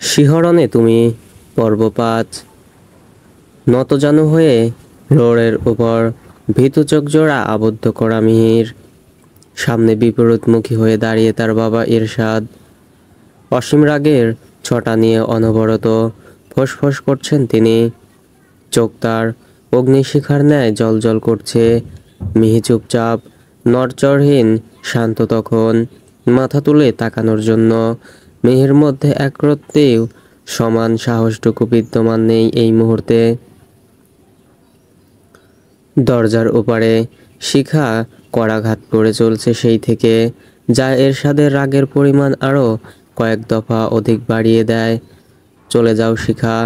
শিহরণে তুমি পর্ব ৫। নতজানু হয়ে ফ্লোরের উপর ভীতু চোখ জোড়া আবদ্ধ করা মিহির। সামনে বিপরীতমুখী হয়ে দাঁড়িয়ে তার বাবা ইরশাদ। অসীম রাগের ছটা নিয়ে অনবরত ফোঁস করছেন তিনি। চোখ তার অগ্নিশিখার ন্যায় জ্বলজ্বল করছে। মিহি চুপচাপ, নড়চড়হীন, শান্ত। তখন মাথা তুলে তাকানোর জন্য মিহির মধ্যে একরত্তিও সমান সাহসটুকু বিদ্যমান নেই এই মুহূর্তে। দরজার ওপারে শিখা করাঘাত করে চলছে সেই থেকে, যা এরশাদের রাগের পরিমাণ আরও কয়েক দফা অধিক বাড়িয়ে দেয়। চলে যাও শিখা,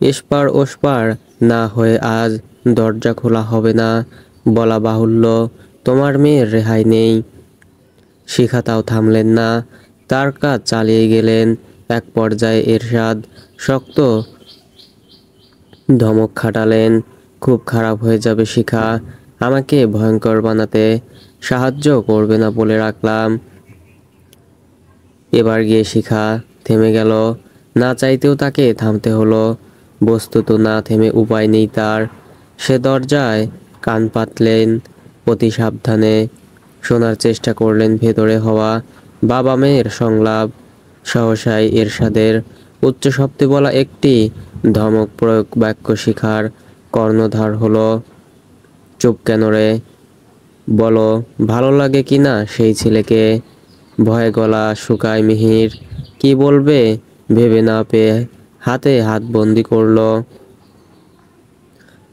এসপার ওসপার না হয়ে আজ দরজা খোলা হবে না। বলা বাহুল্য, তোমার মেয়ের রেহাই নেই। শিখা তাও থামলেন না, তার কাজ চালিয়ে গেলেন। এক পর্যায়ে এরশাদ শক্ত ধমক খাটালেন, খুব খারাপ হয়ে যাবে শিখা, আমাকে ভয়ঙ্কর বানাতে সাহায্য করবে না বলে রাখলাম। এবার গিয়ে শিখা থেমে গেল। না চাইতেও তাকে থামতে হলো। বস্তুত না থেমে উপায় নেই তার। সে দরজায় কান পাতলেন, অতি সাবধানে শোনার চেষ্টা করলেন ভেতরে হওয়া বাবা মেয়ের সংলাপ। সহসাই এরশাদের উচ্চ শব্দে বলা একটি ধমক প্রয়োগ বাক্য শিখার কর্ণধার হলো। চুপ কেন রে? বলো ভালো লাগে কি না সেই ছেলেকে? ভয়ে গলা শুকায় মিহির। কি বলবে ভেবে না পেয়ে হাতে হাত বন্দি করল।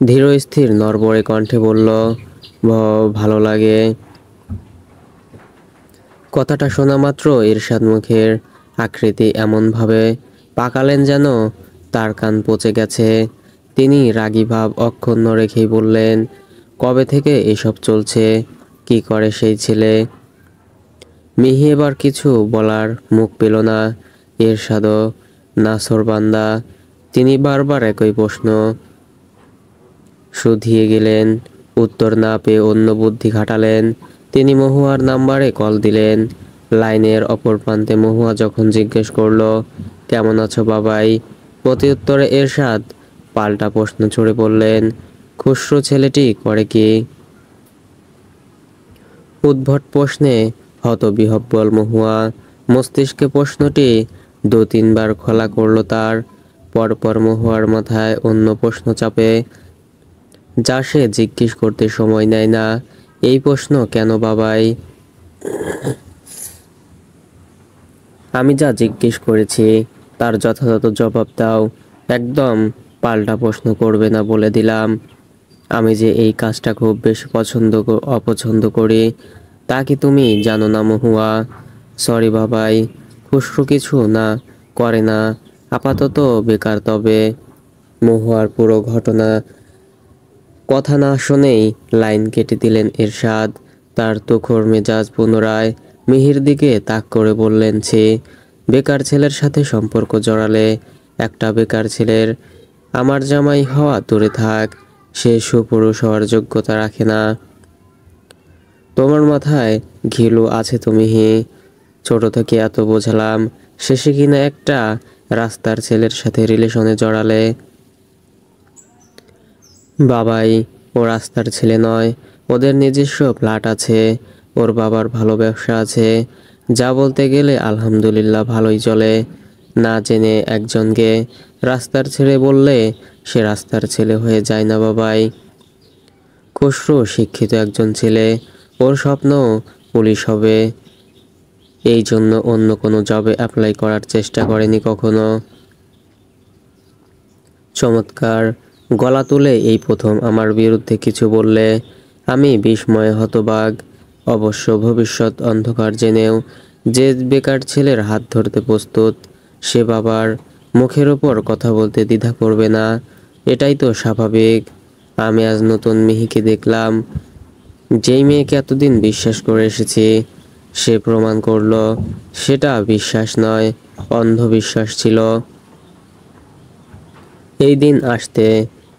ধীর স্থির নড়বড়ে কণ্ঠে বলল, ভালো লাগে। কথাটা শোনা মাত্র এরশাদ মুখের আকৃতি এমনভাবে পাকালেন যেন তার কান পচে গেছে। তিনি রাগী ভাব অক্ষুণ্ণ রেখেই বললেন, কবে থেকে এসব চলছে? কি করে সেই ছেলে? মিহি এবার কিছু বলার মুখ পেল না। এরশাদও নাছোড়বান্দা, তিনি বারবার একই প্রশ্ন শুধিয়ে গেলেন। উত্তর না পেয়ে অন্য বুদ্ধি খাটালেন। তিনি মহুয়ার নাম্বারে কল দিলেন। লাইনের অপর প্রান্তে মহুয়া যখন জিজ্ঞেস করল, কেমন আছো বাবাই, প্রত্যুত্তরে এরশাদ পাল্টা প্রশ্ন ছুড়ে বললেন, খুশরু ছেলেটি করে কি? উদ্ভট প্রশ্নে হতবিহ্বল মহুয়া। মস্তিষ্কে প্রশ্নটি ২-৩ বার খোলা করল তার। পরপর মহুয়ার মাথায় অন্য প্রশ্ন চাপে, যা সে জিজ্ঞেস করতে সময় নেয় না। এই প্রশ্ন কেন বাবাই? আমি যা জিজ্ঞেস করেছি তার যথাযথ জবাব দাও। একদম পাল্টা প্রশ্ন করবে না বলে দিলাম। আমি যে এই কাজটা খুব বেশি অপছন্দ করি তা কি তুমি জানো না মহুয়া? সরি বাবাই, খুশরু কিছু না করে না, আপাতত বেকার। তবে মহুয়ার পুরো কথা না শুনেই লাইন কেটে দিলেন এরশাদ। তার তুখোড় মেজাজ পুনরায় মিহির দিকে তাক করে বললেন, ছি, বেকার ছেলের সাথে সম্পর্ক জড়ালে? একটা বেকার ছেলের আমার জামাই হওয়া দূরে থাক, সে সুপুরুষ হওয়ার যোগ্যতা রাখে না। তোমার মাথায় ঘিলু আছে তো মিহি? ছোট থেকে এত বোঝালাম, শেষে কিনা একটা রাস্তার ছেলের সাথে রিলেশনে জড়ালে। বাবাই, ও রাস্তার ছেলে নয়, ওদের নিজস্ব ফ্ল্যাট আছে, ওর বাবার ভালো ব্যবসা আছে, যা বলতে গেলে আলহামদুলিল্লাহ ভালোই চলে। না জেনে একজনকে রাস্তার ছেলে বললে সে রাস্তার ছেলে হয়ে যায় না বাবাই। খুশরু শিক্ষিত একজন ছেলে, ওর স্বপ্ন পুলিশ হবে, এই জন্য অন্য কোনো জবে অ্যাপ্লাই করার চেষ্টা করেনি কখনো। চমৎকার, গলা তুলে এই প্রথম আমার বিরুদ্ধে কিছু বললে। আমি বিস্ময়ে হতবাক। অবশ্য ভবিষ্যৎ অন্ধকার জেনেও যে বেকার ছেলের হাত ধরতে প্রস্তুত, সে বাবার মুখের ওপর কথা বলতে দ্বিধা করবে না, এটাই তো স্বাভাবিক। আমি আজ নতুন মিহিকে দেখলাম। যেই মেয়েকে এতদিন বিশ্বাস করে এসেছি, সে প্রমাণ করল সেটা বিশ্বাস নয়, অন্ধবিশ্বাস ছিল। এই দিন আসতে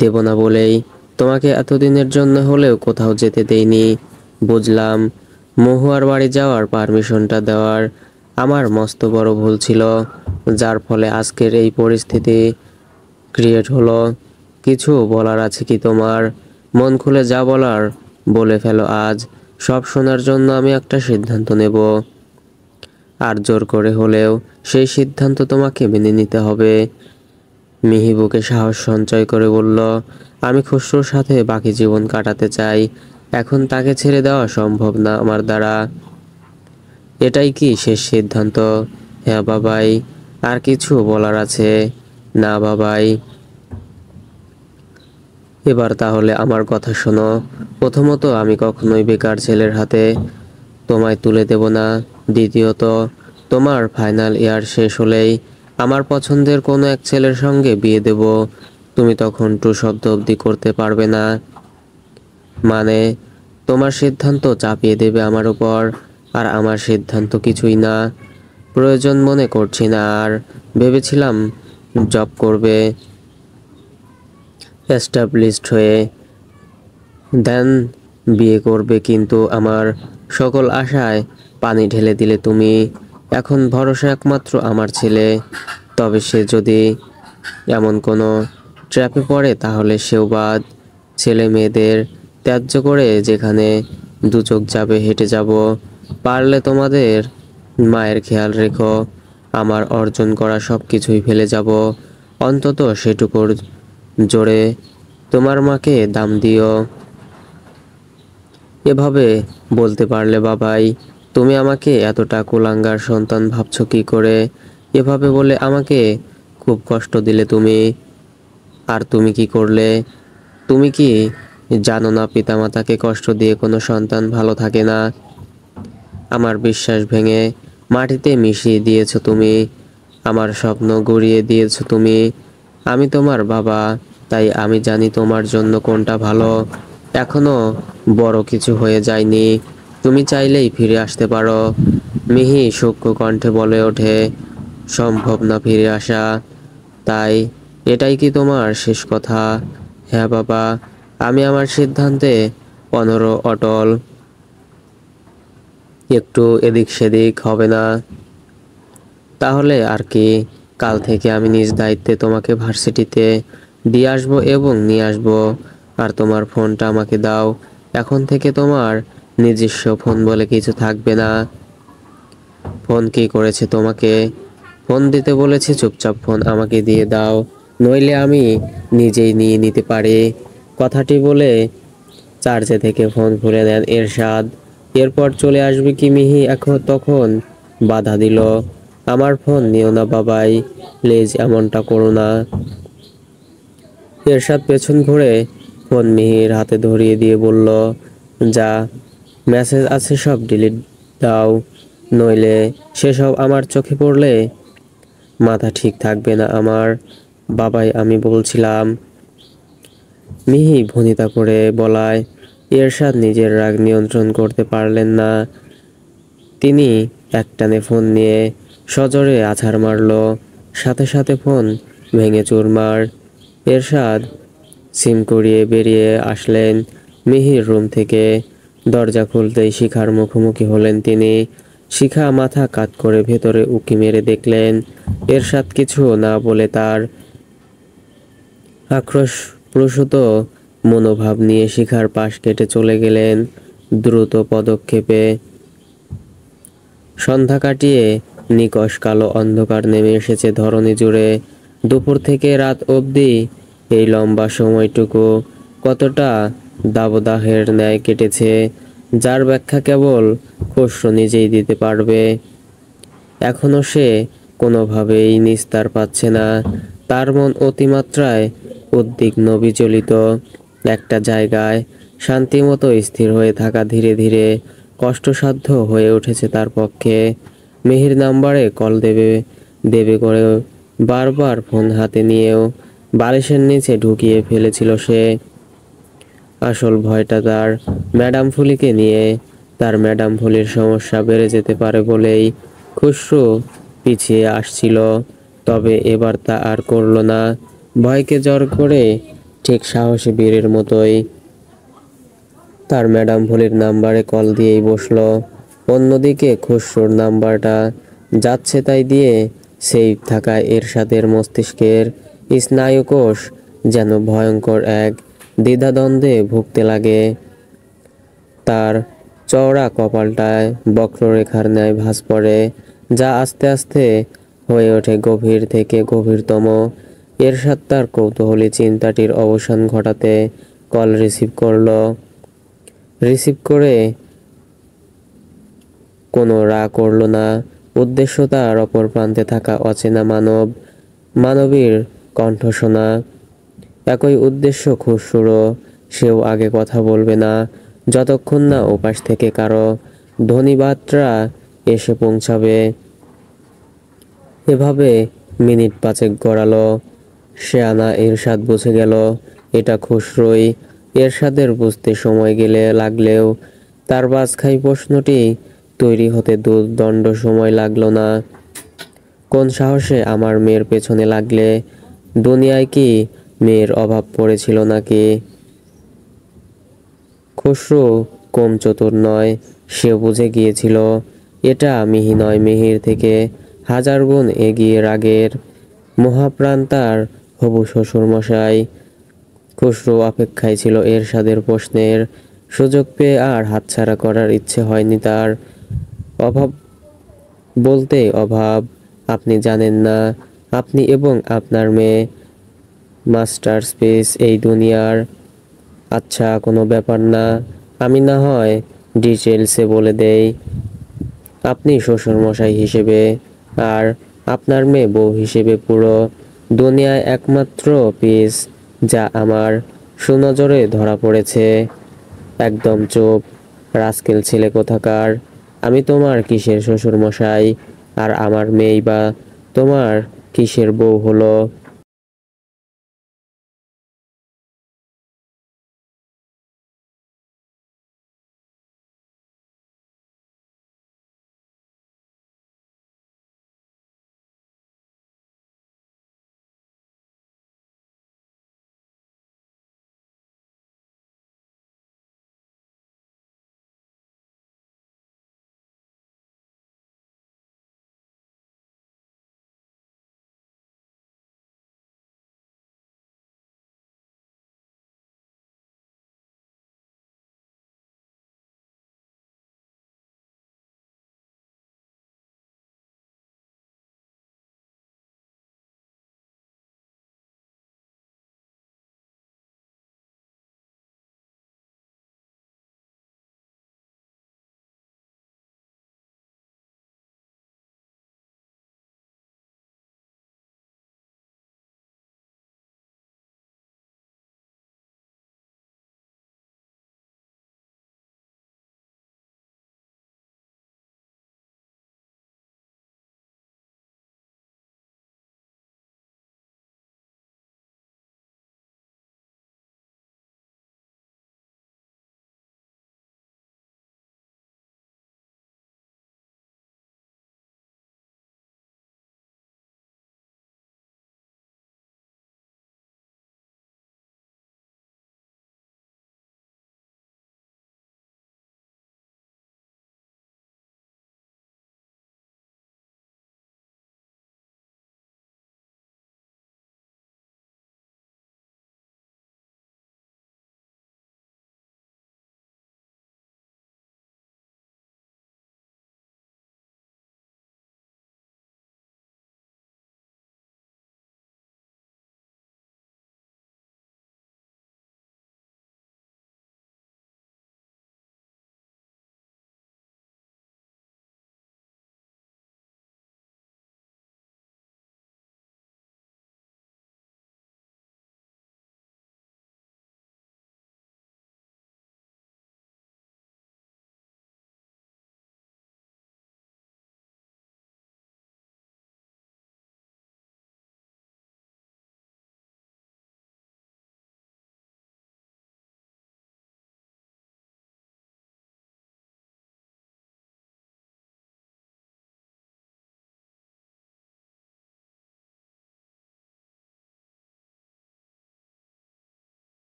দেব না বলেই তোমাকে এতদিনের জন্য হলেও কোথাও যেতে দেইনি। বুঝলাম, মহুয়ার বাড়ি যাওয়ার পারমিশনটা দেওয়ার আমার মস্ত বড় ভুল ছিল, যার ফলে আজকের এই পরিস্থিতি ক্রিয়েট হলো। কিছু বলার আছে কি তোমার? মন খুলে যা বলার বলে ফেলো আজ। সব শোনার জন্য আমি একটা সিদ্ধান্ত নেব, আর জোর করে হলেও সেই সিদ্ধান্ত তোমাকে মেনে নিতে হবে। মিহি বুকে সাহস সঞ্চয় করে বলল, আমি খুসরোর সাথে বাকি জীবন কাটাতে চাই। এখন তাকে ছেড়ে দেওয়া সম্ভব না আমার দ্বারা। এটাই কি শেষ সিদ্ধান্ত? হ্যাঁ বাবাই। আর কিছু বলার আছে? না বাবাই। এবার তাহলে আমার কথা শোনো। প্রথমত, আমি কখনোই বেকার ছেলের হাতে তোমায় তুলে দেব না। দ্বিতীয়ত, তোমার ফাইনাল ইয়ার শেষ হলেই আমার পছন্দের কোনো এক ছেলের সঙ্গে বিয়ে দেব। তুমি তখন টু শব্দ অবধি করতে পারবে না। মানে, তোমার সিদ্ধান্ত চাপিয়ে দেবে আমার উপর, আর আমার সিদ্ধান্ত কিছুই না। প্রয়োজন মনে করছি না আর। ভেবেছিলাম জব করবে, এস্টাবলিশড হয়ে দেন বিয়ে করবে, কিন্তু আমার সকল আশায় পানি ঢেলে দিলে তুমি। এখন ভরসা একমাত্র আমার ছেলে। তবে সে যদি এমন কোনো ট্র্যাপে পড়ে তাহলে সেও বাদ। ছেলে মেয়েদের ত্যায্য করে যেখানে দু চোখ যাবে হেঁটে যাব। পারলে তোমাদের মায়ের খেয়াল রেখো। আমার অর্জন করা সব কিছুই ফেলে যাব, অন্তত সেটুকুর জোরে তোমার মাকে দাম দিও। এভাবে বলতে পারলে বাবাই? তুমি আমাকে এতটা কুলাঙ্গার সন্তান ভাবছো কি করে? এভাবে বলে আমাকে খুব কষ্ট দিলে তুমি। আর তুমি কি করলে? তুমি কি জানো না পিতামাতাকে কষ্ট দিয়ে কোনো সন্তান ভালো থাকে না? আমার বিশ্বাস ভেঙে মাটিতে মিশিয়ে দিয়েছো তুমি। আমার স্বপ্ন গড়িয়ে দিয়েছো তুমি। আমি তোমার বাবা, তাই আমি জানি তোমার জন্য কোনটা ভালো। এখনো বড় কিছু হয়ে যায়নি। তুমি চাইলেই ফিরে আসতে পারো। মিহি সূক্ষ্ম কণ্ঠে বলে ওঠে, সম্ভব না ফিরে আসা। তাই এটাই কি তোমার শেষ কথা? হ্যাঁ বাবা, আমি আমার সিদ্ধান্তে অটল। একটু এদিক সেদিক হবে না। তাহলে আর কি? কাল থেকে আমি নিজ দায়িত্বে তোমাকে ভার্সিটিতে দিয়ে আসবো এবং নিয়ে আসবো। আর তোমার ফোনটা আমাকে দাও। এখন থেকে তোমার নিজস্ব ফোন বলে কিছু থাকবে না। ফোন কি করেছে তোমাকে? ফোন দিতে বলেছি, চুপচাপ ফোন আমাকে দিয়ে দাও, নইলে আমি নিজেই নিয়ে নিতে পারি। কথাটি বলে চার্জে থেকে ফোন খুলে নেন এরশাদ। এরপর চলে আসবে কি মিহি এখন তখন বাধা দিল, আমার ফোন নিও না বাবাই, প্লিজ এমনটা করো না। এরশাদ পেছন ঘুরে ফোন মিহির হাতে ধরিয়ে দিয়ে বলল, যা মেসেজ আছে সব ডিলিট দাও, নইলে সেসব আমার চোখে পড়লে মাথা ঠিক থাকবে না আমার। বাবাই আমি বলছিলাম। মিহি ভনিতা করে বলায় এরশাদ নিজের রাগ নিয়ন্ত্রণ করতে পারলেন না। তিনি একটানে ফোন নিয়ে সজোরে আছাড় মারল। সাথে সাথে ফোন ভেঙে চুরমার। এরশাদ সিম করিয়ে বেরিয়ে আসলেন মিহির রুম থেকে। দরজা খুলতেই শিখার মুখোমুখি হলেন তিনি। শিখা মাথা কাত করে ভেতরে উঁকি মেরে দেখলেন এরশাদ কিছু না বলে তার আক্রোশপ্রসূত মনোভাব নিয়ে শিখার পাশ কেটে চলে গেলেন দ্রুত পদক্ষেপে। সন্ধ্যা কাটিয়ে নিকষ কালো অন্ধকার নেমে এসেছে ধরণী জুড়ে। দুপুর থেকে রাত অবধি এই লম্বা সময়টুকু কতটা দাবদাহের ন্যায় কেটেছে, যার ব্যাখ্যা কেবল খসরু নিজেই দিতে পারবে। এখনো সে কোনোভাবেই নিস্তার পাচ্ছে না। তার মন অতিমাত্রায় উদ্বিগ্ন বিচলিত। একটা জায়গায় শান্তিমতো স্থির হয়ে থাকা ধীরে ধীরে কষ্টসাধ্য হয়ে উঠেছে তার পক্ষে। মিহির নাম্বারে কল দেবে দেবে করে বারবার ফোন হাতে নিয়েও বালিশের নিচে ঢুকিয়ে ফেলেছিল সে। আসল ভয়টা তার ম্যাডাম ফুলিকে নিয়ে। তার ম্যাডাম ফুলির সমস্যা বেড়ে যেতে পারে বলেই খুসরু পিছিয়ে আসছিল। তবে এবার তা আর করল না। ভয়কে জর করে ঠিক সাহসী বীরের মতোই তার ম্যাডাম ভুলির নাম্বারে কল দিয়েই বসলো। অন্যদিকে খুসরুর নাম্বারটা যাচ্ছে তাই দিয়ে সেভ থাকা এরশাদের মস্তিষ্কের স্নায়ুকোষ যেন ভয়ঙ্কর এক দ্বিধাদ্বন্দ্বে ভুগতে লাগে। তার চওড়া কপালটায় বক্ররেখার ন্যায় ভাঁজ পড়ে, যা আস্তে আস্তে হয়ে ওঠে গভীর থেকে গভীরতম। এরশাদ তার কৌতূহলী চিন্তাটির অবসান ঘটাতে কল রিসিভ করল। রিসিভ করে কোনো রাগ করল না। উদ্দেশ্য তার অপর প্রান্তে থাকা অচেনা মানবীর কণ্ঠ শোনা। একই উদ্দেশ্য খুশরো। সেও আগে কথা বলবে না যতক্ষণ না ওপাশ থেকে কারো ধ্বনিবার্তা এসে পৌঁছাবে। এভাবে মিনিট পাঁচেক গড়ালো। শেয়ানা এরশাদ বুঝে গেল এটা খুশরোই। এরশাদের বুঝতে সময় লাগলেও তার বাজখাই প্রশ্নটি তৈরি হতে দুর্দণ্ড সময় লাগলো না। কোন সাহসে আমার মেয়ের পেছনে লাগলে? দুনিয়ায় কি মেয়ের অভাব পড়েছিল নাকি? খুশরো কম চতুর নয়। সে বুঝে গিয়েছিল এটা মিহি নয়, মিহির থেকে হাজার গুণ এগিয়ে রাগের মহাপ্রাণ তার হবু শ্বশুরমশাই। খুশরো অপেক্ষায় ছিল এরশাদের প্রশ্নের। সুযোগ পেয়ে আর হাতছাড়া করার ইচ্ছে হয়নি তার। অভাব বলতে অভাব আপনি জানেন না। আপনি এবং আপনার মেয়ে মাস্টারপিস এই দুনিয়ার। আচ্ছা, কোনো ব্যাপার না, আমি না হয় ডিটেলসে বলে দেই। আপনি শ্বশুরমশাই হিসেবে আর আপনার মেয়ে বউ হিসেবে পুরো দুনিয়ায় একমাত্র পিস যা আমার সুনজরে ধরা পড়েছে। একদম চুপ, রাস্কেল ছেলে কোথাকার। আমি তোমার কিসের শ্বশুরমশাই? আর আমার মেয়েই বা তোমার কিসের বউ হলো?